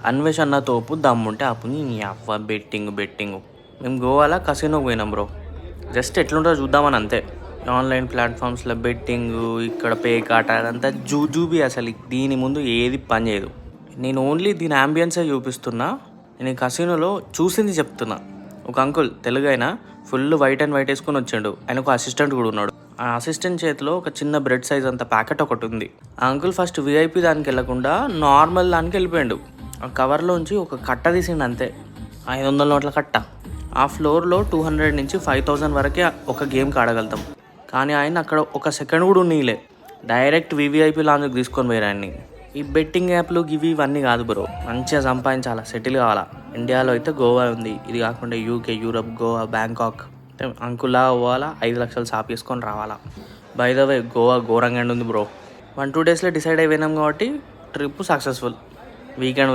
అన్వేషణ తోపు దమ్ముంటే ఆపుని నీ అవ్వ బెట్టింగ్ మేము గోవాలో కసినోకి పోయినాం బ్రో. జస్ట్ ఎట్లుంటుందో చూద్దామని అంతే. ఆన్లైన్ ప్లాట్ఫామ్స్లో బెట్టింగ్, ఇక్కడ పేకాట అదంతా జూజూబీ. అసలు దీని ముందు ఏది పని చేయదు. నేను ఓన్లీ దీని అంబియన్సే చూపిస్తున్నా. నేను ఈ కసినోలో చూసింది చెప్తున్నా. ఒక అంకుల్ తెలుగు అయినా ఫుల్ వైట్ అండ్ వైట్ వేసుకొని వచ్చిండు. ఆయన ఒక అసిస్టెంట్ కూడా ఉన్నాడు. ఆ అసిస్టెంట్ చేతిలో ఒక చిన్న బ్రెడ్ సైజ్ అంత ప్యాకెట్ ఒకటి ఉంది. ఆ అంకుల్ ఫస్ట్ విఐపి దానికి వెళ్ళకుండా నార్మల్ దానికి వెళ్ళిపోయాడు. ఆ కవర్లోంచి ఒక కట్ట తీసిండు అంతే, 500 నోట్ల కట్ట. ఆ ఫ్లోర్లో 200 నుంచి 5000 వరకే ఒక గేమ్కి ఆడగలుగుతాం. కానీ ఆయన అక్కడ ఒక సెకండ్ కూడా ఉన్నీలే, డైరెక్ట్ వివిఐపి లాంజ్కి తీసుకొని పోయారు ఆయన్ని. ఈ బెట్టింగ్ యాప్లు ఇవన్నీ కాదు బ్రో, మంచిగా సంపాదించాలా, సెటిల్ కావాలా. ఇండియాలో అయితే గోవా ఉంది, ఇది కాకుండా యూకే, యూరప్, గోవా, బ్యాంకాక్. అంకుల్లా పోవాలా, 5 లక్షలు సాపేసుకొని రావాలా. బై ద వే గోవా ఘోరంగా ఉంది బ్రో. 1-2 డేస్లో డిసైడ్ అయిపోయినాం కాబట్టి ట్రిప్ సక్సెస్ఫుల్. వీకెండ్